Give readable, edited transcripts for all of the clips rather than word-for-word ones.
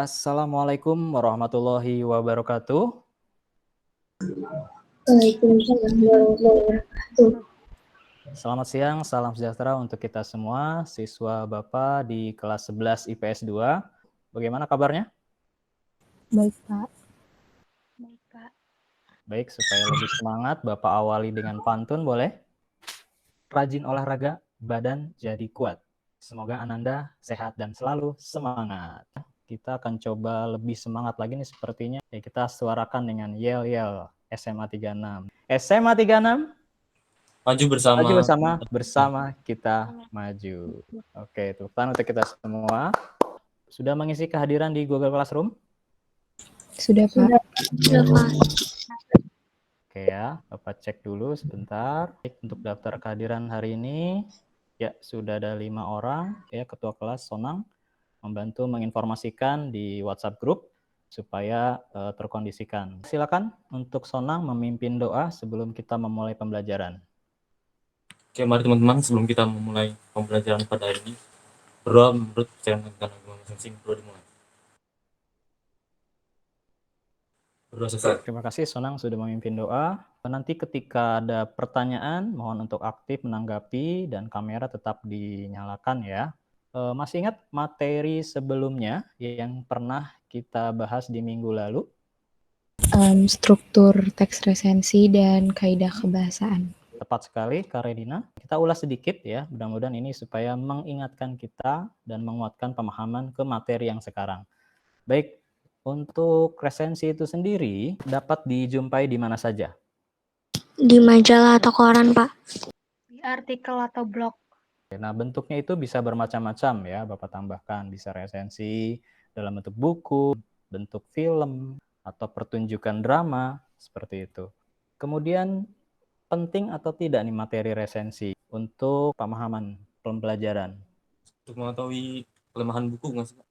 Assalamualaikum warahmatullahi wabarakatuh. Waalaikumsalam warahmatullahi wabarakatuh. Selamat siang, salam sejahtera untuk kita semua, siswa Bapak di kelas 11 IPS 2. Bagaimana kabarnya? Baik, Pak. Baik, supaya lebih semangat, Bapak awali dengan pantun boleh? Rajin olahraga, badan jadi kuat. Semoga Ananda sehat dan selalu semangat. Kita akan coba lebih semangat lagi nih sepertinya. Ya, kita suarakan dengan yel-yel SMA 36. SMA 36, Maju bersama. maju bersama kita maju. Oke, tepuk tangan untuk kita semua. Sudah mengisi kehadiran di Google Classroom? Sudah, Pak. Oke ya, Bapak cek dulu sebentar. Untuk daftar kehadiran hari ini, ya sudah ada 5 orang. Ya, Ketua Kelas Sonang membantu menginformasikan di WhatsApp Group supaya terkondisikan. Silakan untuk Sonang memimpin doa sebelum kita memulai pembelajaran. Oke, mari teman-teman, sebelum kita memulai pembelajaran pada hari ini, berdoa menurut kepercayaan agama masing-masing perlu dimulai. Berdoa selesai. Terima kasih Sonang sudah memimpin doa. Nanti ketika ada pertanyaan, mohon untuk aktif menanggapi dan kamera tetap dinyalakan ya. Masih ingat materi sebelumnya yang pernah kita bahas di minggu lalu? Struktur teks resensi dan kaidah kebahasaan. Tepat sekali, Kak Redina. Kita ulas sedikit ya, mudah-mudahan ini supaya mengingatkan kita dan menguatkan pemahaman ke materi yang sekarang. Baik, untuk resensi itu sendiri dapat dijumpai di mana saja? Di majalah atau koran, Pak? Di artikel atau blog. Nah, bentuknya itu bisa bermacam-macam ya, Bapak tambahkan. Bisa resensi dalam bentuk buku, bentuk film, atau pertunjukan drama, seperti itu. Kemudian, penting atau tidak nih materi resensi untuk pemahaman pembelajaran? Untuk mengetahui kelemahan buku nggak sih, Pak?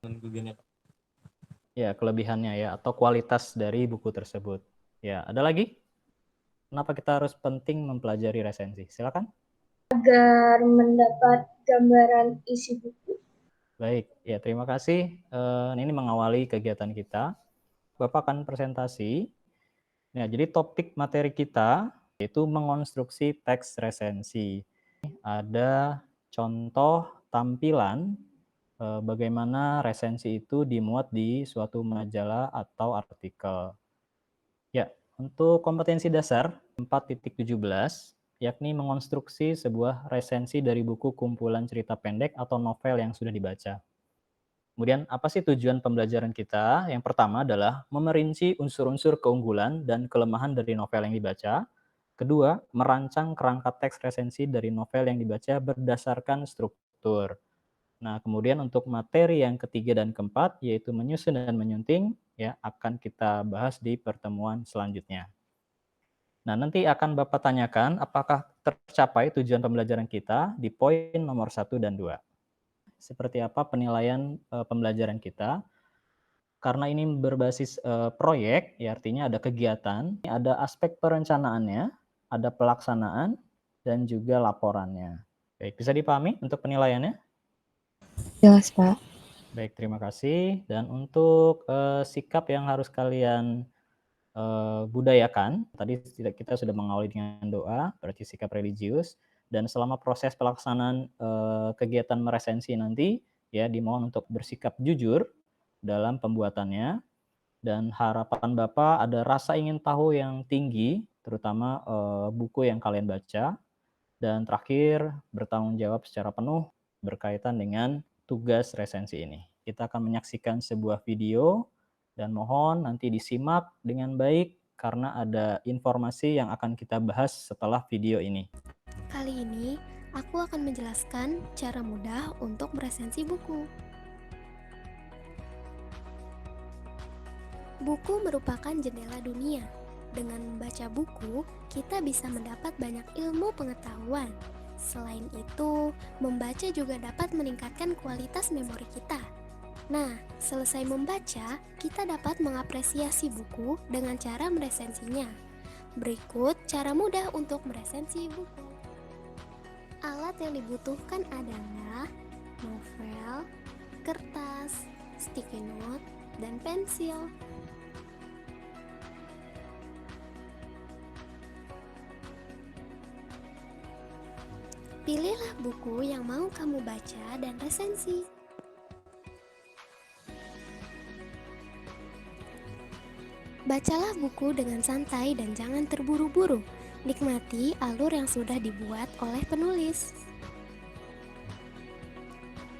Dan kelebihannya, Pak? Ya, kelebihannya ya, atau kualitas dari buku tersebut. Ya, ada lagi? Kenapa kita harus penting mempelajari resensi? Silakan. Agar mendapat gambaran isi buku. Baik, ya terima kasih. Ini mengawali kegiatan kita. Bapak akan presentasi. Nah, jadi topik materi kita yaitu mengonstruksi teks resensi. Ada contoh tampilan bagaimana resensi itu dimuat di suatu majalah atau artikel. Ya, untuk kompetensi dasar 4.17 yakni mengonstruksi sebuah resensi dari buku kumpulan cerita pendek atau novel yang sudah dibaca. Kemudian, apa sih tujuan pembelajaran kita? Yang pertama adalah memerinci unsur-unsur keunggulan dan kelemahan dari novel yang dibaca. Kedua, merancang kerangka teks resensi dari novel yang dibaca berdasarkan struktur. Nah, kemudian untuk materi yang ketiga dan keempat, yaitu menyusun dan menyunting, ya akan kita bahas di pertemuan selanjutnya. Nah, nanti akan Bapak tanyakan apakah tercapai tujuan pembelajaran kita di poin nomor 1 dan 2. Seperti apa penilaian pembelajaran kita? Karena ini berbasis proyek, ya artinya ada kegiatan, ada aspek perencanaannya, ada pelaksanaan, dan juga laporannya. Baik, bisa dipahami untuk penilaiannya? Jelas, Pak. Baik, terima kasih. Dan untuk sikap yang harus kalian budayakan, tadi kita sudah mengawali dengan doa, berarti sikap religius, dan selama proses pelaksanaan kegiatan meresensi nanti, ya dimohon untuk bersikap jujur dalam pembuatannya, dan harapan Bapak ada rasa ingin tahu yang tinggi, terutama buku yang kalian baca, dan terakhir bertanggung jawab secara penuh berkaitan dengan tugas resensi ini. Kita akan menyaksikan sebuah video dan mohon nanti disimak dengan baik karena ada informasi yang akan kita bahas setelah video ini. Kali ini, aku akan menjelaskan cara mudah untuk meresensi buku. Buku merupakan jendela dunia. Dengan membaca buku, kita bisa mendapat banyak ilmu pengetahuan. Selain itu, membaca juga dapat meningkatkan kualitas memori kita. Nah, selesai membaca, kita dapat mengapresiasi buku dengan cara meresensinya. Berikut cara mudah untuk meresensi buku. Alat yang dibutuhkan adalah novel, kertas, sticky note, dan pensil. Pilihlah buku yang mau kamu baca dan resensi. Bacalah buku dengan santai dan jangan terburu-buru. Nikmati alur yang sudah dibuat oleh penulis.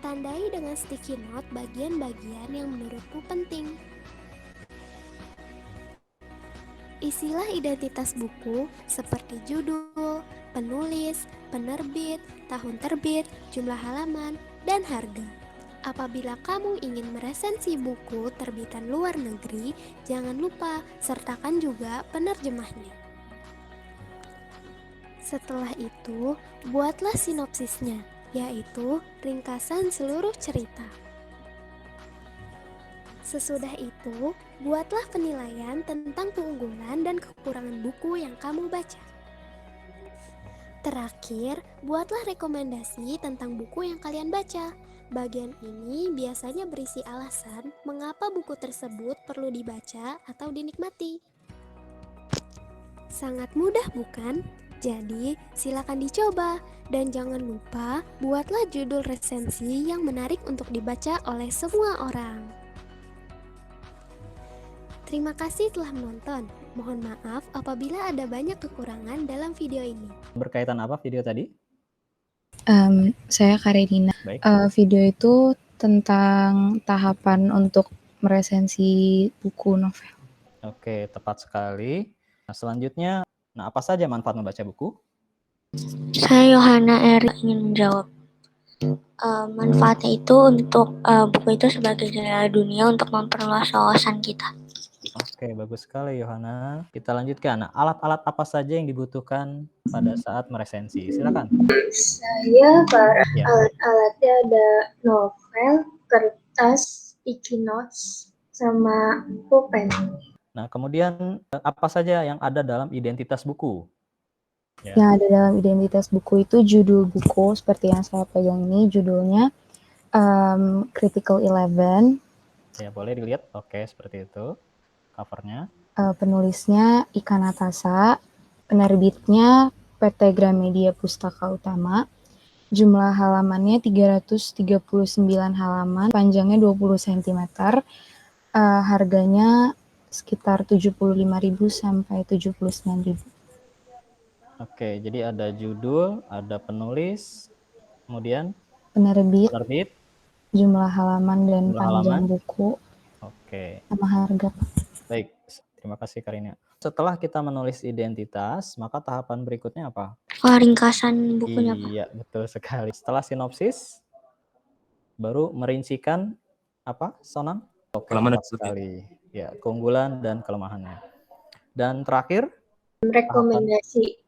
Tandai dengan sticky note bagian-bagian yang menurutmu penting. Isilah identitas buku seperti judul, penulis, penerbit, tahun terbit, jumlah halaman, dan harga. Apabila kamu ingin meresensi buku terbitan luar negeri, jangan lupa sertakan juga penerjemahnya. Setelah itu, buatlah sinopsisnya, yaitu ringkasan seluruh cerita. Sesudah itu, buatlah penilaian tentang keunggulan dan kekurangan buku yang kamu baca. Terakhir, buatlah rekomendasi tentang buku yang kalian baca. Bagian ini biasanya berisi alasan mengapa buku tersebut perlu dibaca atau dinikmati. Sangat mudah bukan? Jadi, silakan dicoba. Dan jangan lupa, buatlah judul resensi yang menarik untuk dibaca oleh semua orang. Terima kasih telah menonton. Mohon maaf apabila ada banyak kekurangan dalam video ini. Berkaitan apa video tadi? Saya Karenina. Baik. Video itu tentang tahapan untuk meresensi buku novel. Oke, tepat sekali. Nah, selanjutnya, apa saja manfaat membaca buku? Saya Yohana Eri ingin menjawab. Manfaatnya itu untuk buku itu sebagai jendela dunia untuk memperluas wawasan kita. Oke, bagus sekali Yohana. Kita lanjutkan. Nah, alat-alat apa saja yang dibutuhkan pada saat meresensi? Silakan. Saya Ya. alat-alatnya ada novel, kertas, sticky notes, sama pulpen. Nah, kemudian apa saja yang ada dalam identitas buku? Ya. Yang ada dalam identitas buku itu judul buku seperti yang saya pegang ini, judulnya Critical 11. Ya, boleh dilihat. Oke, seperti itu. Covernya. Penulisnya Ika Natasa, penerbitnya PT Gramedia Pustaka Utama. Jumlah halamannya 339 halaman, panjangnya 20 cm. Harganya sekitar 75.000 sampai 79.000. Oke, jadi ada judul, ada penulis, kemudian Penerbit, jumlah halaman dan panjang buku. Oke. Sama harga. Baik, terima kasih Karina. Setelah kita menulis identitas, maka tahapan berikutnya apa? Ringkasan bukunya, Pak. Iya, betul sekali. Setelah sinopsis, baru merincikan apa, Sonang? Oke, Kelemahan tepat sekali. Ya, keunggulan dan kelemahannya. Dan terakhir, rekomendasi.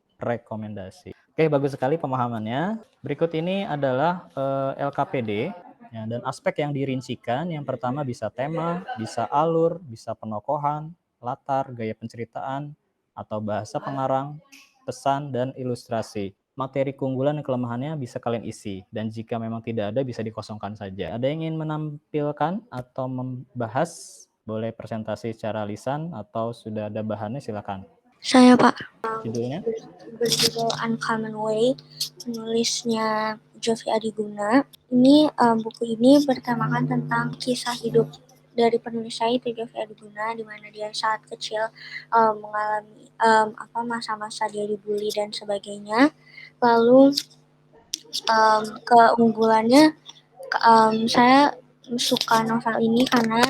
Oke, bagus sekali pemahamannya. Berikut ini adalah LKPD. Ya, dan aspek yang dirincikan, yang pertama bisa tema, bisa alur, bisa penokohan, latar, gaya penceritaan, atau bahasa pengarang, pesan, dan ilustrasi. Materi keunggulan dan kelemahannya bisa kalian isi, dan jika memang tidak ada bisa dikosongkan saja. Ada yang ingin menampilkan atau membahas, boleh presentasi secara lisan atau sudah ada bahannya, silakan. Saya, Pak. Judulnya? Berjudul Uncommon Way, penulisnya Jovi Adiguna. Ini buku ini bertemakan tentang kisah hidup dari penulis saya itu Jovi Adiguna, di mana dia saat kecil mengalami masa-masa dia dibully dan sebagainya. Lalu keunggulannya saya suka novel ini karena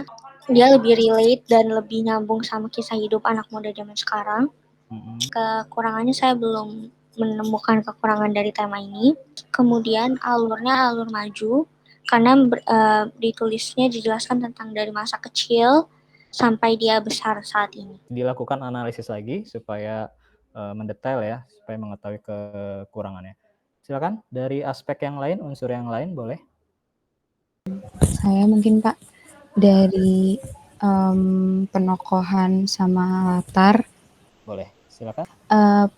dia lebih relate dan lebih nyambung sama kisah hidup anak muda zaman sekarang. Kekurangannya saya belum menemukan kekurangan dari tema ini. Kemudian alurnya alur maju karena ditulisnya dijelaskan tentang dari masa kecil sampai dia besar saat ini. Dilakukan analisis lagi supaya mendetail ya, supaya mengetahui kekurangannya. Silakan dari aspek yang lain, unsur yang lain boleh. Saya mungkin Pak dari penokohan sama latar. Boleh, silakan.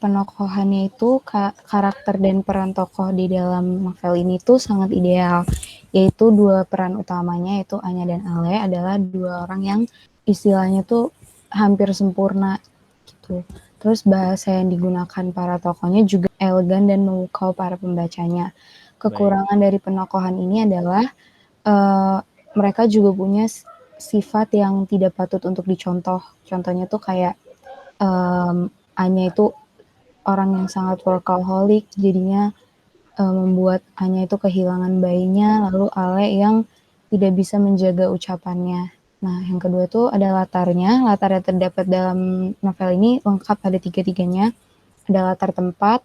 Penokohannya itu karakter dan peran tokoh di dalam novel ini tuh sangat ideal. yaitu dua peran utamanya, yaitu Anya dan Ale, adalah dua orang yang istilahnya tuh hampir sempurna gitu. Terus bahasa yang digunakan para tokohnya juga elegan dan memukau para pembacanya. Kekurangan dari penokohan ini adalah mereka juga punya sifat yang tidak patut untuk dicontoh. Contohnya tuh kayak Anya itu orang yang sangat workaholic, jadinya membuat Anya itu kehilangan bayinya, lalu Ale yang tidak bisa menjaga ucapannya. Nah, yang kedua tuh ada latarnya. Latar yang terdapat dalam novel ini lengkap, ada tiga-tiganya. Ada latar tempat,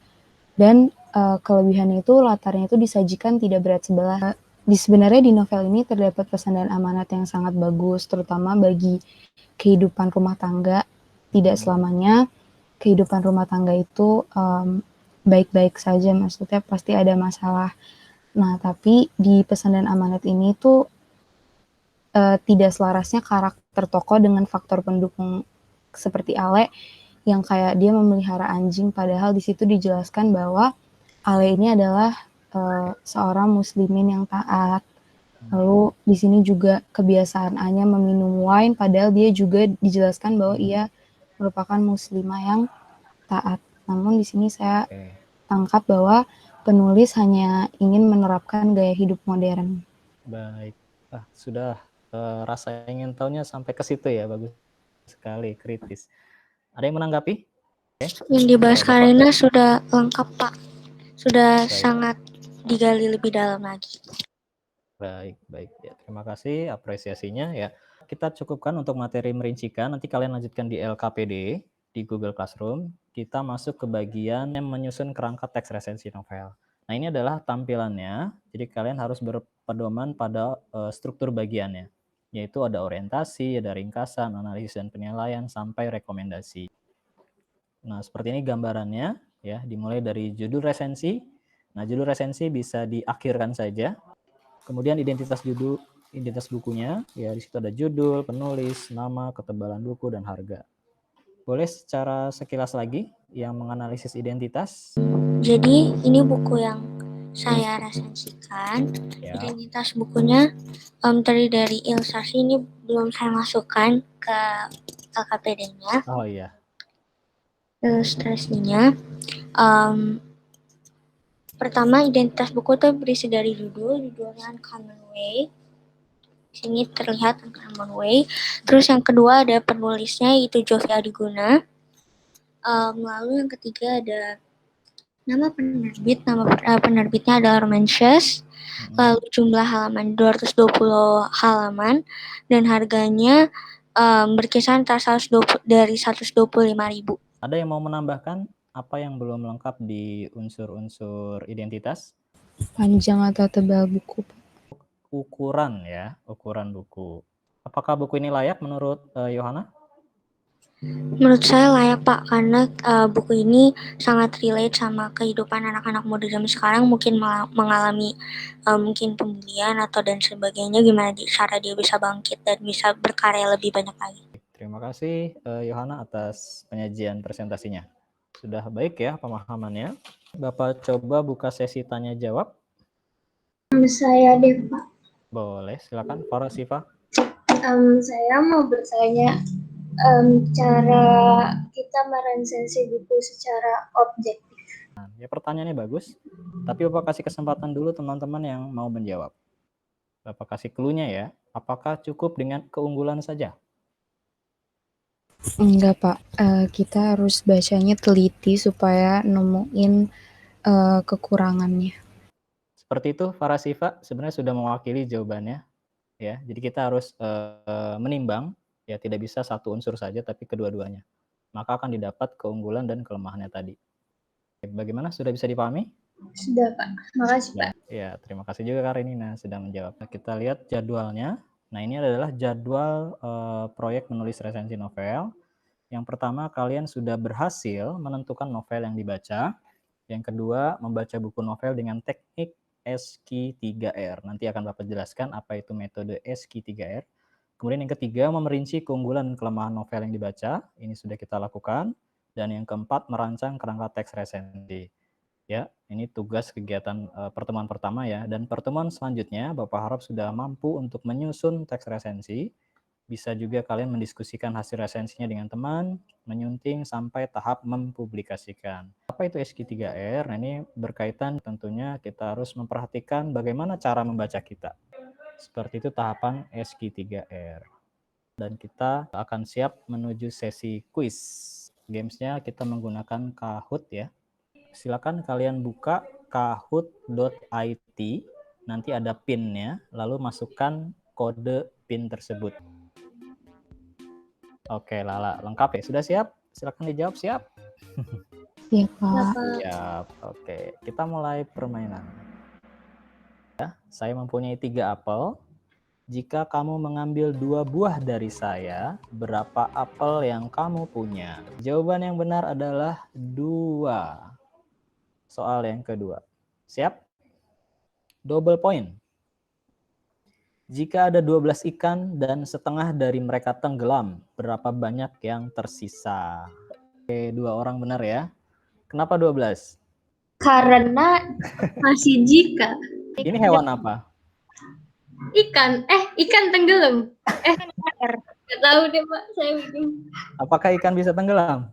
dan kelebihannya itu latarnya itu disajikan tidak berat sebelah. Sebenarnya di novel ini terdapat pesan dan amanat yang sangat bagus, terutama bagi kehidupan rumah tangga. Tidak selamanya kehidupan rumah tangga itu baik-baik saja, maksudnya pasti ada masalah. Nah, tapi di pesan dan amanat ini tuh tidak selarasnya karakter tokoh dengan faktor pendukung seperti Ale yang kayak dia memelihara anjing, padahal di situ dijelaskan bahwa Ale ini adalah seorang muslimin yang taat. Lalu di sini juga kebiasaan Anya meminum wine, padahal dia juga dijelaskan bahwa ia merupakan muslimah yang taat. Namun di sini saya tangkap bahwa penulis hanya ingin menerapkan gaya hidup modern. Baik, sudah rasa ingin tahunya sampai ke situ ya, bagus sekali, kritis. Ada yang menanggapi? Yang dibahas Karina sudah lengkap, Pak. Sudah sangat digali lebih dalam lagi. Baik ya. Terima kasih apresiasinya ya. Kita cukupkan untuk materi merincikan. Nanti kalian lanjutkan di LKPD di Google Classroom. Kita masuk ke bagian yang menyusun kerangka teks resensi novel. Nah, ini adalah tampilannya. Jadi kalian harus berpedoman pada struktur bagiannya, yaitu ada orientasi, ada ringkasan, analisis dan penilaian sampai rekomendasi. Nah, seperti ini gambarannya ya, dimulai dari judul resensi. Nah, judul resensi bisa diakhirkan saja. Kemudian identitas judul, identitas bukunya, ya di situ ada judul, penulis, nama, ketebalan buku, dan harga. Boleh secara sekilas lagi yang menganalisis identitas? Jadi ini buku yang saya resensikan. Ya. Identitas bukunya terdiri dari ilustrasi, ini belum saya masukkan ke LKPD-nya. Oh iya. Ilustrasinya. Pertama, identitas buku itu berisi dari judulnya Uncommon Way. Sini terlihat Uncommon Way. Terus yang kedua ada penulisnya, yaitu Jovi Adiguna. Lalu yang ketiga ada nama penerbit. Nama penerbitnya adalah Romances. Lalu jumlah halaman 220 halaman dan harganya berkisar antara 125.000. Ada yang mau menambahkan apa yang belum lengkap di unsur-unsur identitas? Panjang atau tebal buku. Ukuran ya, ukuran buku. Apakah buku ini layak menurut Yohana? Menurut saya layak, Pak, karena buku ini sangat relate sama kehidupan anak-anak muda zaman sekarang, mungkin mengalami mungkin pembulian atau dan sebagainya, gimana cara dia bisa bangkit dan bisa berkarya lebih banyak lagi. Terima kasih Yohana atas penyajian presentasinya. Sudah baik ya pemahamannya. Bapak coba buka sesi tanya jawab. Saya deh, Pak. Boleh, silakan Farah Siva. Saya mau bertanya cara kita meresensi buku secara objektif. Nah, ya pertanyaannya bagus, tapi Bapak kasih kesempatan dulu teman-teman yang mau menjawab. Bapak kasih clue-nya ya, apakah cukup dengan keunggulan saja? Enggak, Pak. Kita harus bacanya teliti supaya nemuin kekurangannya. Seperti itu, Farah Siva sebenarnya sudah mewakili jawabannya. Ya, jadi kita harus menimbang, ya tidak bisa satu unsur saja, tapi kedua-duanya. Maka akan didapat keunggulan dan kelemahannya tadi. Bagaimana? Sudah bisa dipahami? Sudah, Pak. Makasih, Pak. Ya, terima kasih juga Karenina sudah menjawab. Nah, kita lihat jadwalnya. Nah, ini adalah jadwal proyek menulis resensi novel. Yang pertama, kalian sudah berhasil menentukan novel yang dibaca. Yang kedua, membaca buku novel dengan teknik SQ3R. Nanti akan Bapak jelaskan apa itu metode SQ3R. Kemudian yang ketiga, memerinci keunggulan dan kelemahan novel yang dibaca. Ini sudah kita lakukan. Dan yang keempat, merancang kerangka teks resensi. Ya, ini tugas kegiatan pertemuan pertama ya. Dan pertemuan selanjutnya Bapak harap sudah mampu untuk menyusun teks resensi. Bisa juga kalian mendiskusikan hasil resensinya dengan teman, menyunting sampai tahap mempublikasikan. Apa itu SQ3R? Nah, ini berkaitan tentunya kita harus memperhatikan bagaimana cara membaca kita. Seperti itu tahapan SQ3R. Dan kita akan siap menuju sesi quiz. Gamesnya kita menggunakan Kahoot ya. Silakan kalian buka kahoot.it, nanti ada PIN-nya, lalu masukkan kode PIN tersebut. Oke, Lala, lengkap ya? Sudah siap? Silakan dijawab, siap? Iya, Pak. Siap, oke. Kita mulai permainan. Ya, saya mempunyai 3 apel. Jika kamu mengambil 2 buah dari saya, berapa apel yang kamu punya? Jawaban yang benar adalah 2. Soal yang kedua. Siap? Double point. Jika ada 12 ikan dan setengah dari mereka tenggelam, berapa banyak yang tersisa? Oke, 2 orang benar ya. Kenapa 12? Karena masih jika. Ini hewan apa? Ikan tenggelam. Nggak tahu deh Pak, saya bingung. Apakah ikan bisa tenggelam?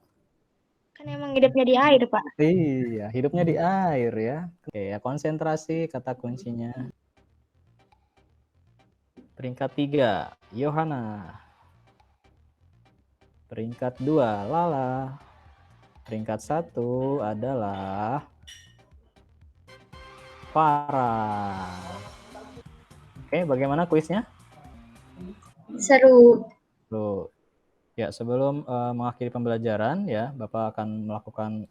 Kan emang hidupnya di air, Pak. Iya, hidupnya di air ya. Oke, ya konsentrasi kata kuncinya. Peringkat 3, Yohana. Peringkat 2, Lala. Peringkat 1 adalah Farah. Oke, bagaimana kuisnya? Seru. Loh. Ya, sebelum mengakhiri pembelajaran ya, Bapak akan melakukan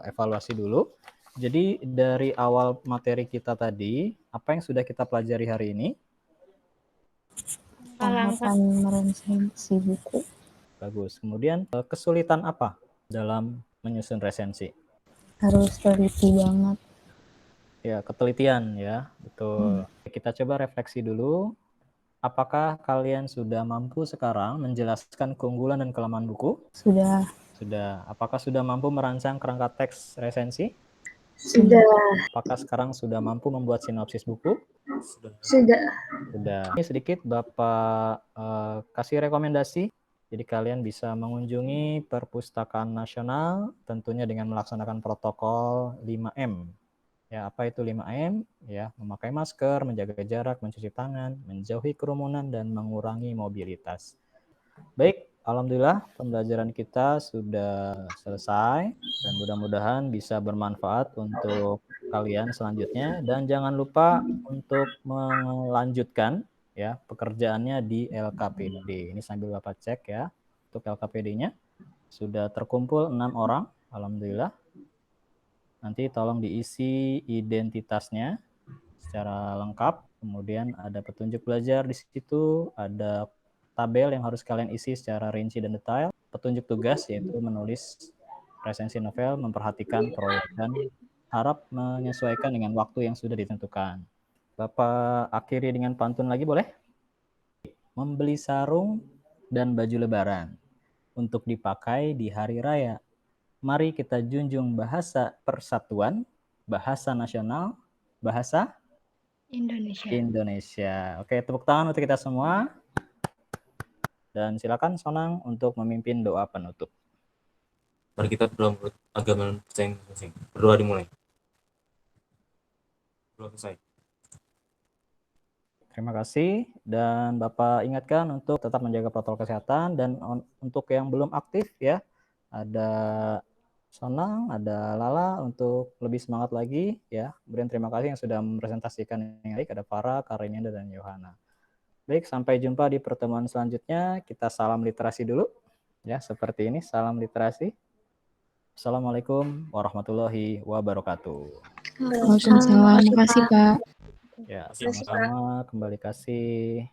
evaluasi dulu. Jadi dari awal materi kita tadi, apa yang sudah kita pelajari hari ini? Tahapan meresensi buku. Bagus. Kemudian kesulitan apa dalam menyusun resensi? Harus teliti banget. Ya, ketelitian ya, betul. Kita coba refleksi dulu. Apakah kalian sudah mampu sekarang menjelaskan keunggulan dan kelemahan buku? Sudah. Sudah. Apakah sudah mampu merancang kerangka teks resensi? Sudah. Apakah sekarang sudah mampu membuat sinopsis buku? Sudah. Sudah. Ini sedikit Bapak kasih rekomendasi. Jadi kalian bisa mengunjungi Perpustakaan Nasional tentunya dengan melaksanakan protokol 5M. Ya, apa itu 5M? Ya, memakai masker, menjaga jarak, mencuci tangan, menjauhi kerumunan, dan mengurangi mobilitas. Baik, alhamdulillah pembelajaran kita sudah selesai dan mudah-mudahan bisa bermanfaat untuk kalian selanjutnya. Dan jangan lupa untuk melanjutkan ya pekerjaannya di LKPD. Ini sambil Bapak cek ya, untuk LKPD-nya sudah terkumpul 6 orang, alhamdulillah. Nanti tolong diisi identitasnya secara lengkap. Kemudian ada petunjuk belajar di situ, ada tabel yang harus kalian isi secara rinci dan detail. Petunjuk tugas yaitu menulis resensi novel, memperhatikan proyek, dan harap menyesuaikan dengan waktu yang sudah ditentukan. Bapak akhiri dengan pantun lagi boleh? Membeli sarung dan baju lebaran untuk dipakai di hari raya. Mari kita junjung bahasa persatuan, bahasa nasional, bahasa Indonesia. Oke, tepuk tangan untuk kita semua. Dan silakan Sonang untuk memimpin doa penutup. Mari kita berdoa menurut agama masing-masing. Berdoa dimulai. Berdoa selesai. Terima kasih. Dan Bapak ingatkan untuk tetap menjaga protokol kesehatan. Dan untuk yang belum aktif ya, ada Sonang, ada Lala untuk lebih semangat lagi ya. Kemudian terima kasih yang sudah mempresentasikan yang baik, ada Farah, Karinanda, dan Yohana. Baik, sampai jumpa di pertemuan selanjutnya. Kita salam literasi dulu ya, seperti ini salam literasi. Assalamualaikum warahmatullahi wabarakatuh. Waalaikumsalam. Terima kasih, Pak. Ya, sama-sama, kembali kasih.